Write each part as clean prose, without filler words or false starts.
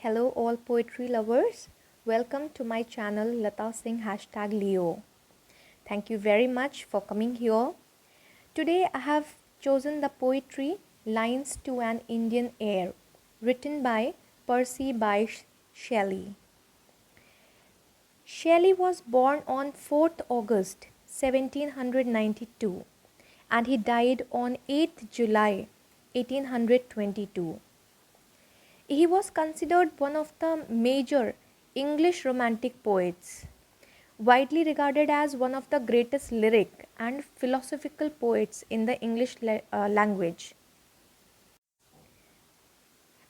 Hello, all poetry lovers. Welcome to my channel Lata Singh #Leo. Thank you very much for coming here. Today I have chosen the poetry Lines to an Indian Air, written by Percy Bysshe Shelley. Shelley was born on 4th August 1792 and he died on 8th July 1822. He was considered one of the major English Romantic poets, widely regarded as one of the greatest lyric and philosophical poets in the English language.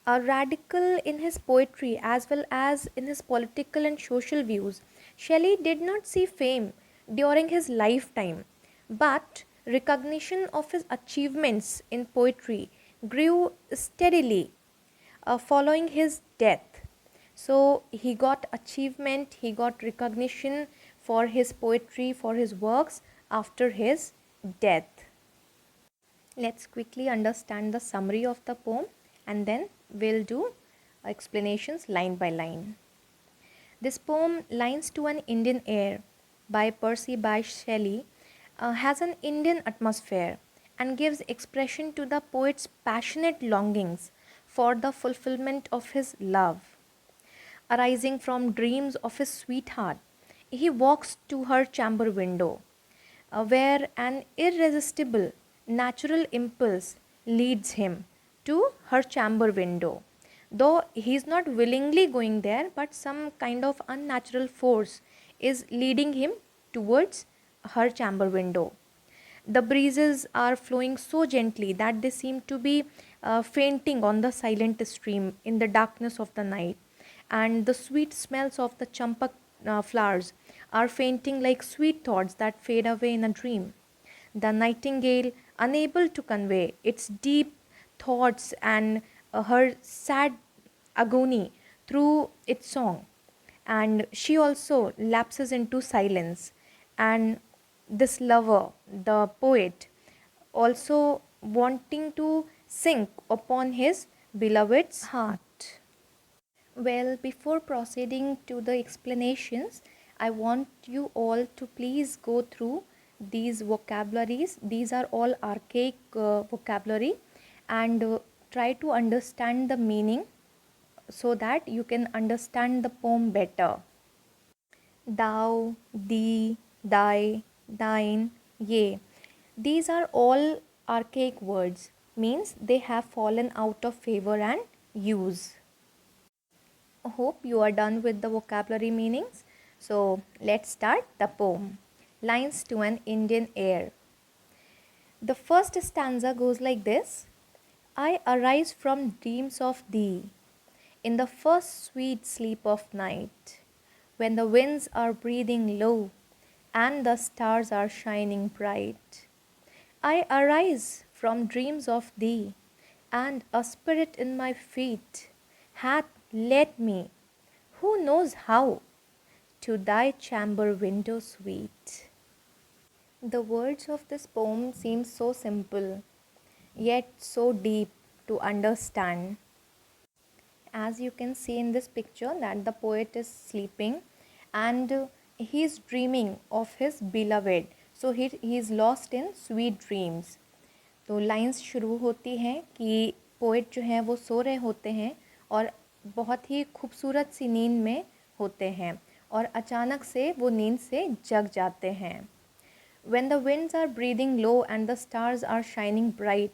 A radical in his poetry as well as in his political and social views, Shelley did not see fame during his lifetime, but recognition of his achievements in poetry grew steadily following his death. So he got achievement, he got recognition for his poetry, for his works after his death. Let's quickly understand the summary of the poem and then we'll do explanations line by line. This poem, Lines to an Indian Air by Percy Bysshe Shelley, has an Indian atmosphere and gives expression to the poet's passionate longings for the fulfillment of his love. Arising from dreams of his sweetheart, he walks to her chamber window, where an irresistible natural impulse leads him to her chamber window. Though he is not willingly going there, but some kind of unnatural force is leading him towards her chamber window. The breezes are flowing so gently that they seem to be fainting on the silent stream in the darkness of the night, and the sweet smells of the champak flowers are fainting like sweet thoughts that fade away in a dream. The nightingale, unable to convey its deep thoughts and her sad agony through its song, and she also lapses into silence. And this lover, the poet, also wanting to sink upon his beloved's heart. Well, before proceeding to the explanations, I want you all to please go through these vocabularies. These are all archaic vocabulary, and try to understand the meaning so that you can understand the poem better. Thou, thee, thy, thine, ye. These are all archaic words, means they have fallen out of favor and use. Hope you are done with the vocabulary meanings. So let's start the poem. Lines to an Indian Air. The first stanza goes like this. I arise from dreams of thee in the first sweet sleep of night, when the winds are breathing low and the stars are shining bright. I arise from dreams of thee, and a spirit in my feet hath led me, who knows how, to thy chamber window sweet. The words of this poem seem so simple, yet so deep to understand. As you can see in this picture that the poet is sleeping and he is dreaming of his beloved. So he is lost in sweet dreams. तो lines शुरू होती हैं कि poet जो हैं वो सो रहे होते हैं और बहुत ही खूबसूरत सी नींद में होते हैं और अचानक से वो नींद से जग जाते हैं. When the winds are breathing low and the stars are shining bright,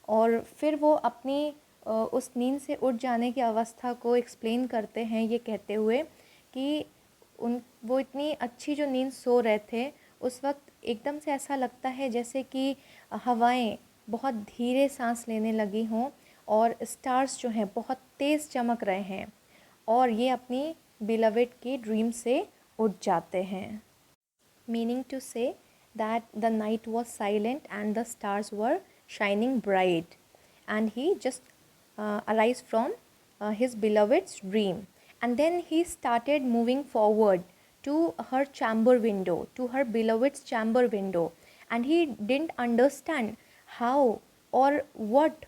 और फिर वो अपनी उस नींद से उठ जाने की अवस्था को एक्सप्लेन करते हैं ये कहते हुए कि वो इतनी अच्छी जो नींद सो रहे थे उस वक्त एकदम से ऐसा लगता है जैसे कि हवाएं बहुत धीरे सांस लेने लगी हों और स्टार्स जो हैं बहुत तेज़ चमक रहे हैं और ये अपनी बिलवेड के ड्रीम से उठ जाते हैं. मीनिंग टू से that the night was silent and the stars were shining bright, and he just arise from his beloved's dream, and then he started moving forward to her chamber window, to her beloved's chamber window, and he didn't understand how or what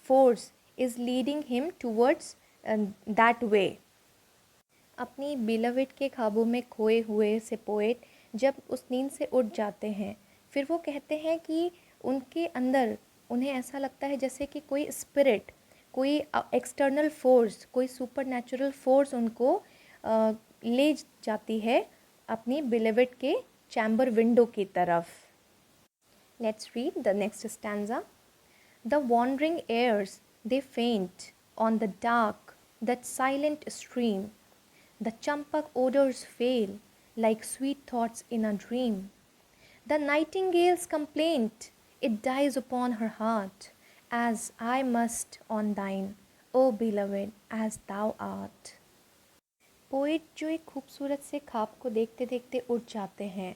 force is leading him towards that way. अपनी beloved के ख्वाबों में खोए हुए से poet जब उस नींद से उठ जाते हैं, फिर वो कहते हैं कि उनके अंदर उन्हें ऐसा लगता है जैसे कि कोई स्पिरिट, कोई एक्सटर्नल फोर्स, कोई सुपर नेचुरल फोर्स उनको ले जाती है अपनी बिलविड के चैम्बर विंडो की तरफ. Let's read the next stanza. The wandering airs, they faint on the dark, that silent stream. The champak odors fail, like sweet thoughts in a dream. The nightingale's complaint, it dies upon her heart, as I must on thine, O beloved, as thou art. Poet जो एक खूबसूरत से ख्वाब को देखते देखते उठ जाते हैं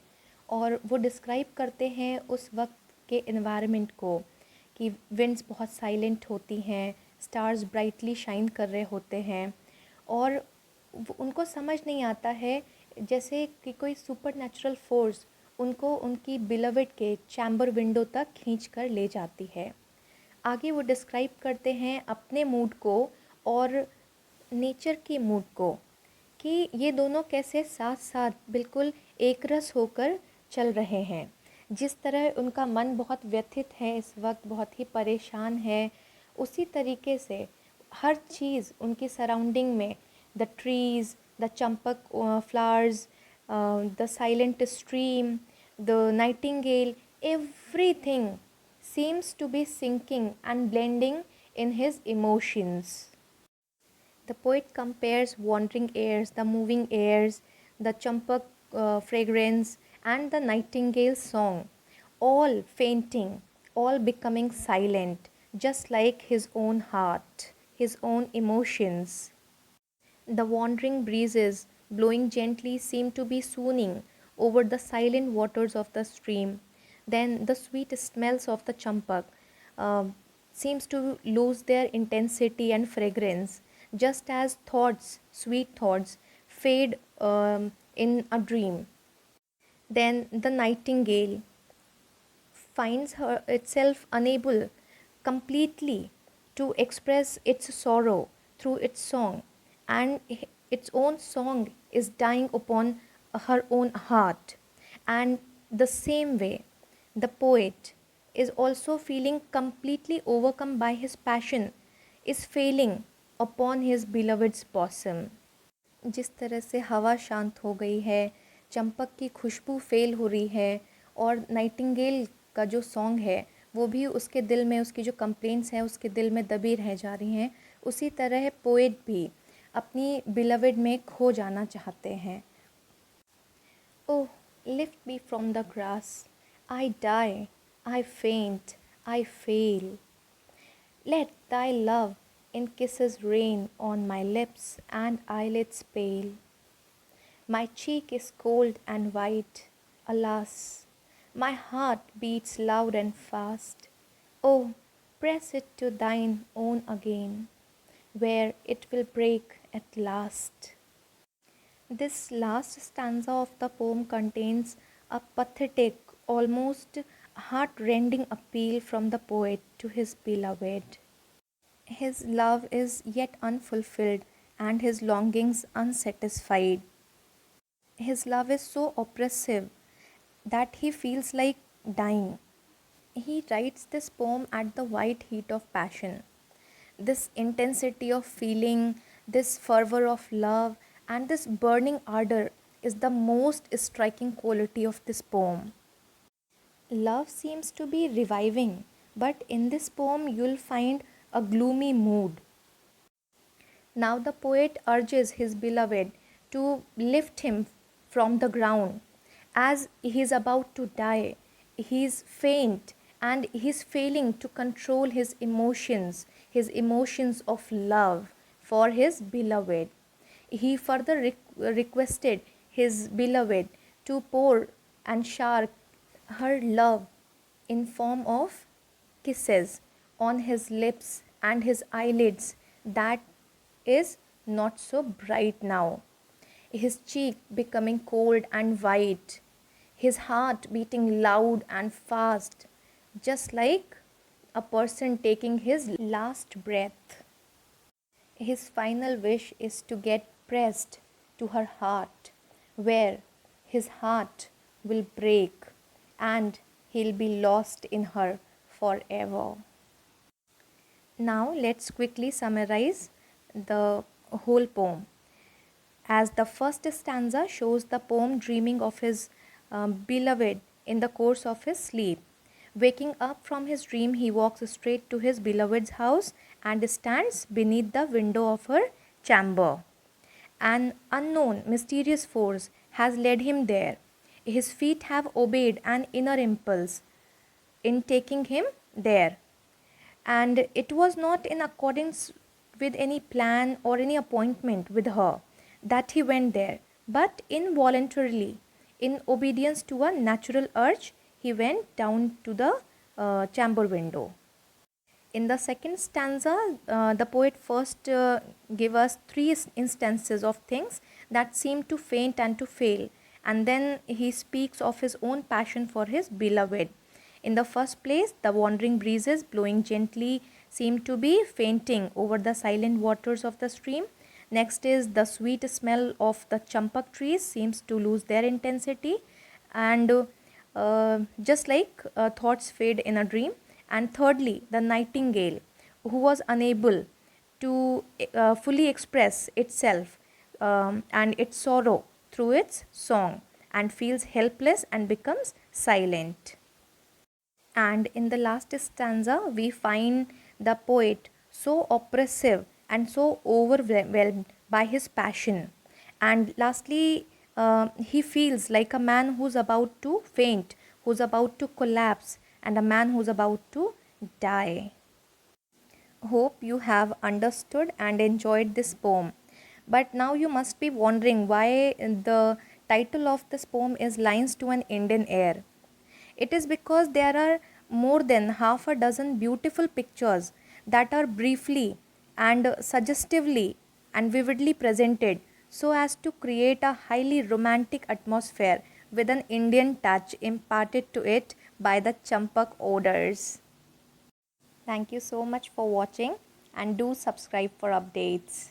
और वो डिस्क्राइब करते हैं उस वक्त के एनवायरनमेंट को कि विंड्स बहुत साइलेंट होती हैं, स्टार्स ब्राइटली शाइन कर रहे होते हैं और उनको समझ नहीं आता है, जैसे कि कोई सुपर नेचुरल फोर्स उनको उनकी बिलविड के चैम्बर विंडो तक खींच कर ले जाती है. आगे वो डिस्क्राइब करते हैं अपने मूड को और नेचर के मूड को कि ये दोनों कैसे साथ साथ बिल्कुल एक रस होकर चल रहे हैं. जिस तरह उनका मन बहुत व्यथित है इस वक्त, बहुत ही परेशान है, उसी तरीके से हर चीज़ उनकी सराउंडिंग में, the trees, the Champak flowers, the silent stream, the Nightingale, everything seems to be sinking and blending in his emotions. The poet compares wandering airs, the moving airs, the champak fragrance, and the nightingale's song, all fainting, all becoming silent, just like his own heart, his own emotions. The wandering breezes blowing gently seem to be swooning over the silent waters of the stream. Then the sweet smells of the champak seems to lose their intensity and fragrance, just as thoughts, sweet thoughts, fade in a dream. Then the nightingale finds her itself unable completely to express its sorrow through its song, and its own song is dying upon her own heart. And the same way, the poet is also feeling completely overcome by his passion, is failing upon his beloved's bosom. जिस तरह से हवा शांत हो गई है, चंपक की खुशबू fail हो रही है और नाइटिंगेल का जो सॉन्ग है वो भी उसके दिल में, उसकी जो कंप्लेंट्स हैं उसके दिल में दबी रह जा रही हैं, उसी तरह पोएट भी अपनी बिलवेड में खो जाना चाहते हैं. Oh lift me from the grass, I die, I faint, I fail. Let thy love in kisses rain on my lips and eyelids pale. My cheek is cold and white, alas, my heart beats loud and fast. Oh, press it to thine own again, where it will break at last. This last stanza of the poem contains a pathetic, almost heart-rending appeal from the poet to his beloved. His love is yet unfulfilled and his longings unsatisfied. His love is so oppressive that he feels like dying. He writes this poem at the white heat of passion. This intensity of feeling, this fervor of love, and this burning ardor is the most striking quality of this poem. Love seems to be reviving, but in this poem you'll find a gloomy mood. Now the poet urges his beloved to lift him from the ground. As he is about to die, he is faint and he is failing to control his emotions of love for his beloved. He further requested his beloved to pour and shower her love in form of kisses on his lips and his eyelids that is not so bright now, his cheek becoming cold and white, his heart beating loud and fast, just like a person taking his last breath. His final wish is to get pressed to her heart, where his heart will break and he'll be lost in her forever. Now, let's quickly summarize the whole poem. As the first stanza shows the poem dreaming of his beloved in the course of his sleep. Waking up from his dream, he walks straight to his beloved's house and stands beneath the window of her chamber. An unknown, mysterious force has led him there. His feet have obeyed an inner impulse in taking him there, and it was not in accordance with any plan or any appointment with her that he went there, but involuntarily, in obedience to a natural urge, he went down to the chamber window. In the second stanza, the poet first give us three instances of things that seem to faint and to fail, and then he speaks of his own passion for his beloved. In the first place, the wandering breezes blowing gently seem to be fainting over the silent waters of the stream. Next is the sweet smell of the champak trees seems to lose their intensity, and just like thoughts fade in a dream. And thirdly, the nightingale, who was unable to fully express itself and its sorrow through its song, and feels helpless and becomes silent. And in the last stanza, we find the poet so oppressive and so overwhelmed by his passion. And lastly, he feels like a man who's about to faint, who's about to collapse, and a man who's about to die. Hope you have understood and enjoyed this poem. But now you must be wondering why the title of this poem is Lines to an Indian Air. It is because there are more than half a dozen beautiful pictures that are briefly and suggestively and vividly presented so as to create a highly romantic atmosphere with an Indian touch imparted to it by the champak odors. Thank you so much for watching, and do subscribe for updates.